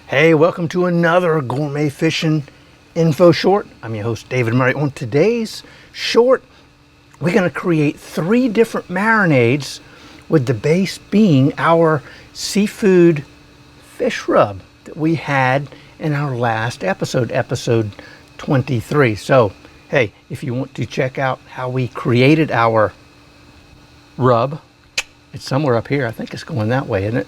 Hey, welcome to another Gourmet Fishing Info Short. I'm your host, David Murray. On today's short, we're going to create 3 different marinades with the base being our seafood fish rub that we had in our last episode, episode 23. So, hey, if you want to check out how we created our rub, it's somewhere up here. I think it's going that way, isn't it?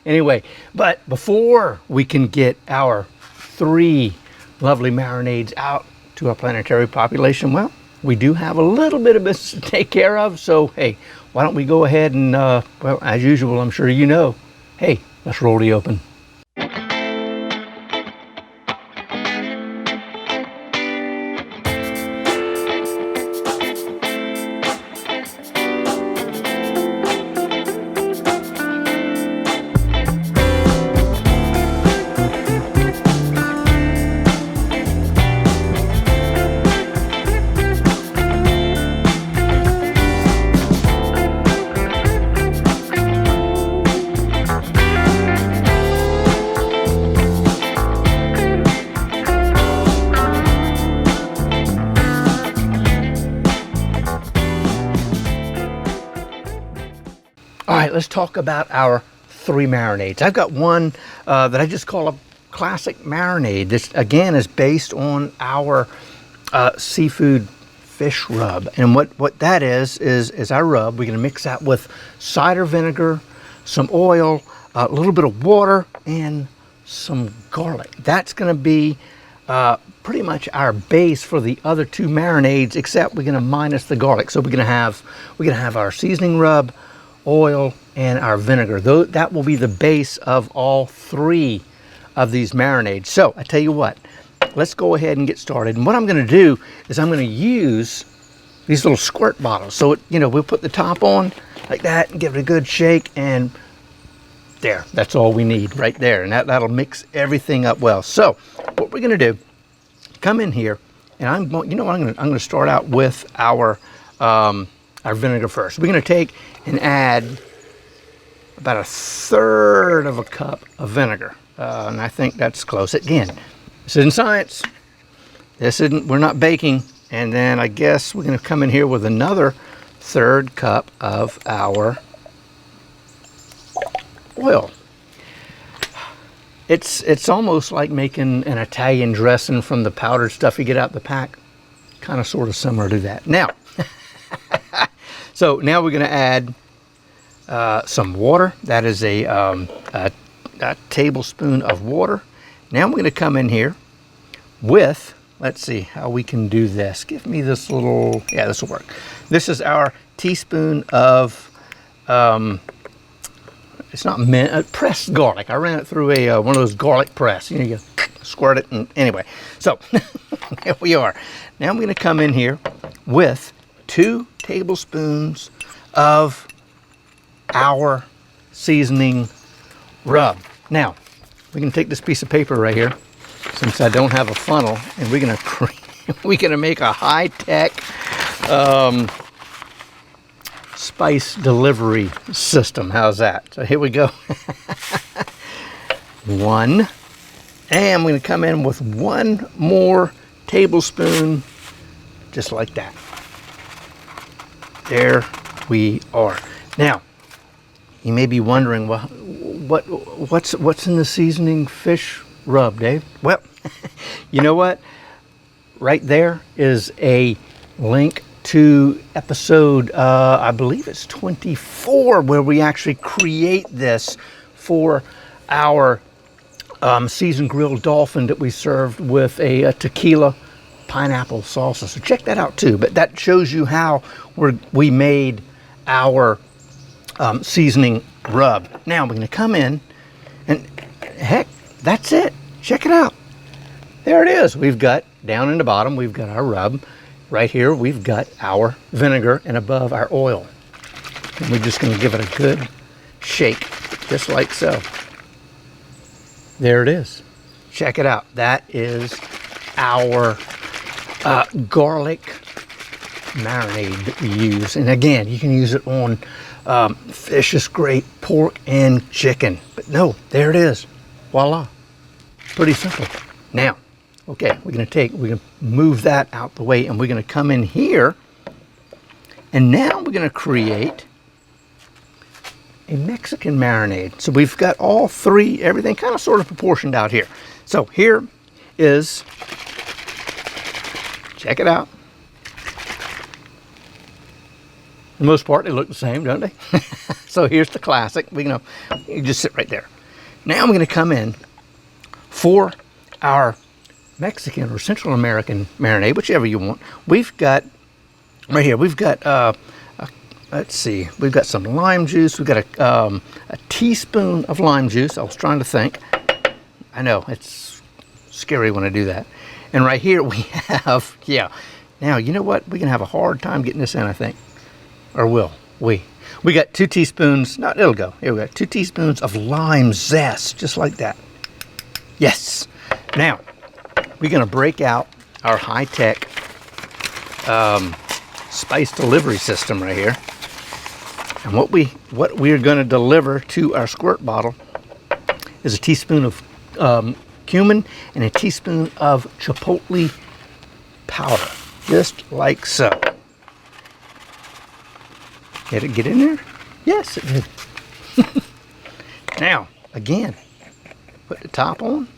Anyway, but before we can get our 3 lovely marinades out to our planetary population, well, we do have a little bit of business to take care of. So, hey, why don't we go ahead and, well, as usual, I'm sure you know, hey, let's roll the open. All right, let's talk about our 3 marinades. I've got one that I just call a classic marinade. This, again, is based on our seafood fish rub. And what that is our rub. We're going to mix that with cider vinegar, some oil, a little bit of water, and some garlic. That's going to be pretty much our base for the other 2 marinades, except we're going to minus the garlic. So we're going to have our seasoning rub, oil, and our vinegar. That will be the base of all 3 of these marinades. So I tell you what, let's go ahead and get started. And what I'm going to do is I'm going to use these little squirt bottles. So we'll put the top on like that and give it a good shake, and there, that's all we need right there. And that'll mix everything up well. So what we're going to do, come in here, and I'm going to start out with our vinegar first. We're going to take and add about 1/3 of a cup of vinegar, and I think that's close. Again, this isn't science. We're not baking. And then I guess we're going to come in here with another 1/3 cup of our oil. It's almost like making an Italian dressing from the powdered stuff you get out the pack. Kind of sort of similar to that. Now, so now we're going to add some water. That is a tablespoon of water. Now I'm going to come in here with, let's see how we can do this. Give me this little, yeah, this will work. This is our teaspoon of, it's not mint, pressed garlic. I ran it through one of those garlic press. You squirt it, and anyway. So here we are. Now I'm going to come in here with 2 tablespoons of our seasoning rub. Now, we can take this piece of paper right here, since I don't have a funnel, and we're gonna make a high-tech spice delivery system. How's that? So here we go. 1, and I'm gonna come in with 1 more tablespoon, just like that. There we are. Now, you may be wondering, well, what's in the seasoning fish rub, Dave? Well, you know what? Right there is a link to episode, I believe it's 24, where we actually create this for our seasoned grilled dolphin that we served with a tequila pineapple salsa. So check that out too. But that shows you how we made our seasoning rub. Now we're going to come in, and heck, that's it. Check it out. There it is. We've got, down in the bottom, we've got our rub. Right here, we've got our vinegar, and above our oil. And we're just going to give it a good shake, just like so. There it is. Check it out. That is our garlic marinade that we use. And again, you can use it on fish is great, pork and chicken. But no, there it is. Voila. Pretty simple. Now, okay, we're gonna move that out the way, and we're gonna come in here, and now we're gonna create a Mexican marinade. So we've got all three, everything kind of sort of proportioned out here. So here is, check it out. For the most part, they look the same, don't they? So here's the classic. You just sit right there. Now I'm going to come in for our Mexican or Central American marinade, whichever you want. We've got, right here, we've got, let's see, we've got some lime juice. We've got a teaspoon of lime juice. I was trying to think. I know, it's scary when I do that. And right here we have, yeah. Now, you know what? We're going to have a hard time getting this in, I think. Or will we? We got 2 teaspoons, no, it'll go. Here we got 2 teaspoons of lime zest, just like that. Yes. Now, we're going to break out our high-tech spice delivery system right here. And what we're going to deliver to our squirt bottle is a teaspoon of cumin and a teaspoon of chipotle powder, just like so. Did it get in there? Yes, it did. Now, again, put the top on.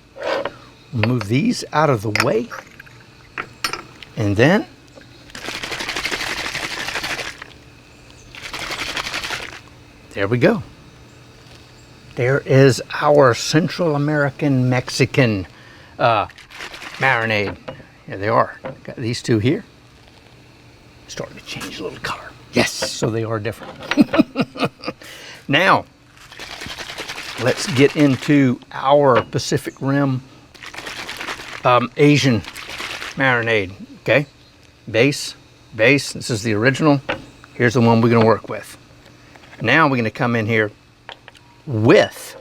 Move these out of the way. And then there we go. There is our Central American Mexican marinade. Here they are. Got these two here. Starting to change a little color. Yes, so they are different. Now, let's get into our Pacific Rim Asian marinade. Okay, base. This is the original. Here's the one we're going to work with. Now we're going to come in here with,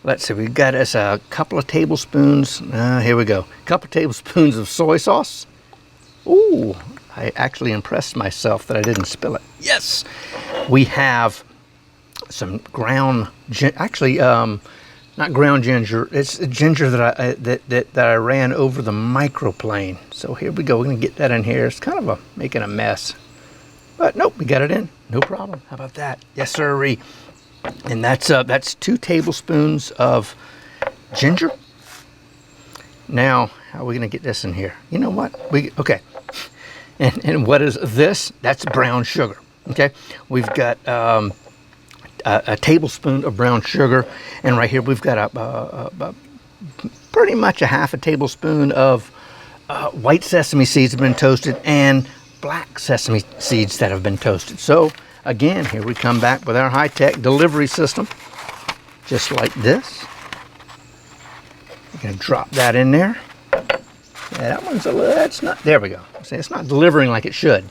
let's see, we've got us a couple of tablespoons. Here we go. A couple of tablespoons of soy sauce. Ooh, I actually impressed myself that I didn't spill it. Yes, we have some ground, actually, not ground ginger. It's ginger that I ran over the microplane. So here we go. We're gonna get that in here. It's kind of making a mess, but nope, we got it in. No problem. How about that? Yes, sirree. And that's 2 tablespoons of ginger. Now, how are we gonna get this in here? You know what? Okay. And what is this? That's brown sugar. Okay, we've got a tablespoon of brown sugar, and right here we've got pretty much a half a tablespoon of white sesame seeds that have been toasted and black sesame seeds that have been toasted. So again, here we come back with our high-tech delivery system, just like this. We're going to drop that in there. Yeah, that one's that's not, there we go. See, it's not delivering like it should.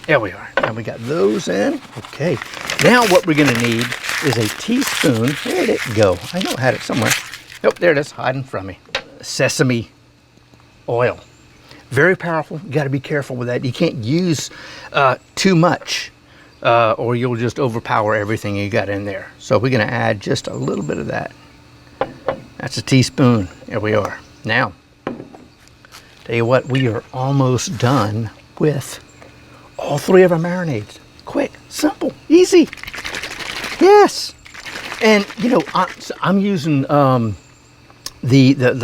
There we are. Now we got those in. Okay. Now what we're going to need is a teaspoon. Where did it go? I know I had it somewhere. Nope, there it is, hiding from me. Sesame oil. Very powerful. You got to be careful with that. You can't use too much or you'll just overpower everything you got in there. So we're going to add just a little bit of that. That's a teaspoon. There we are. Now, tell you what, we are almost done with all 3 of our marinades. Quick, simple, easy. Yes. And you know, I'm using the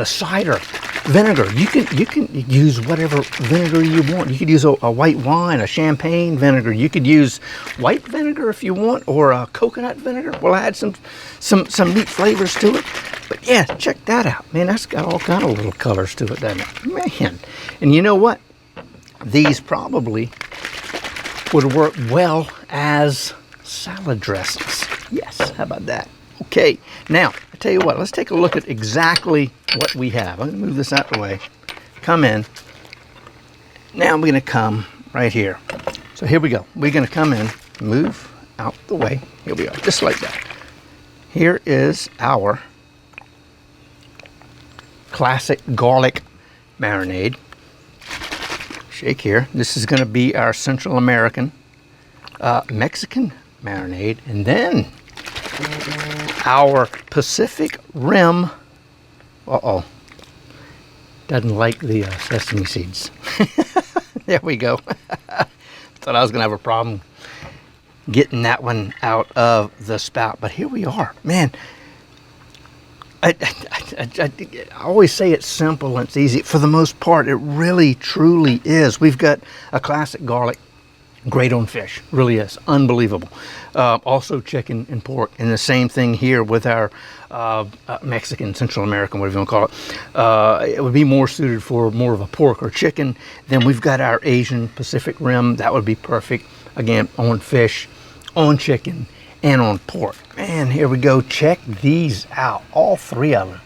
cider vinegar. You can use whatever vinegar you want. You could use a white wine, a champagne vinegar. You could use white vinegar if you want, or a coconut vinegar. We'll add some neat flavors to it. But yeah, check that out, man. That's got all kind of little colors to it, doesn't it? Man. And you know what? These probably would work well as salad dressings. Yes, how about that? Okay, now, I tell you what, let's take a look at exactly what we have. I'm going to move this out of the way. Come in. Now I'm going to come right here. So here we go. We're going to come in, move out the way. Here we are, just like that. Here is our classic garlic marinade. Shake here. This is going to be our Central American Mexican marinade. And then our Pacific Rim. Uh-oh. Doesn't like the sesame seeds. There we go. Thought I was going to have a problem getting that one out of the spout. But here we are. Man, I always say it's simple and it's easy. For the most part, it really, truly is. We've got a classic garlic, great on fish. Really is. Unbelievable. Also chicken and pork. And the same thing here with our Mexican, Central American, whatever you want to call it. It would be more suited for more of a pork or chicken. Then we've got our Asian Pacific Rim. That would be perfect. Again, on fish, on chicken, and on pork. Man, here we go. Check these out. All three of them.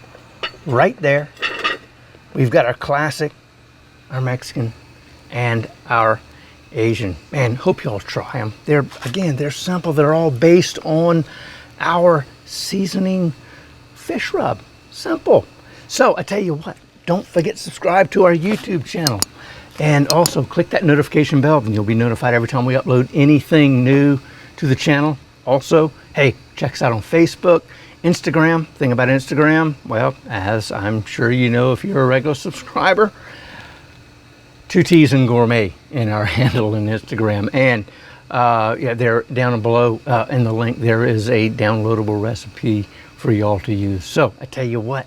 Right there. We've got our classic, our Mexican, and our Asian. Man, hope y'all try them. They're simple. They're all based on our seasoning fish rub. Simple. So I tell you what, don't forget to subscribe to our YouTube channel. And also click that notification bell and you'll be notified every time we upload anything new to the channel. Also, hey, check us out on Facebook, Instagram. Thing about Instagram, well, as I'm sure you know if you're a regular subscriber, 2 T's and Gourmet in our handle in Instagram. And yeah, there down below in the link, there is a downloadable recipe for y'all to use. So I tell you what,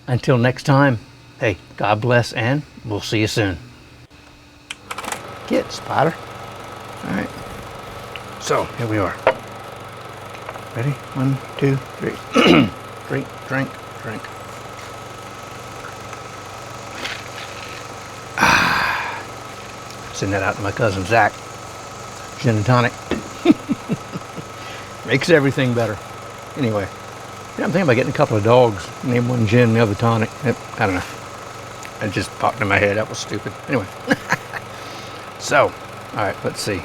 until next time, hey, God bless, and we'll see you soon. Get Spider. All right. So here we are. Ready? 1, 2, 3. Drink, drink, drink. Send that out to my cousin Zach. Gin and tonic. Makes everything better. Anyway, yeah, I'm thinking about getting a couple of dogs. Name one gin, the other tonic. I don't know. It just popped in my head. That was stupid. Anyway. So, all right, let's see.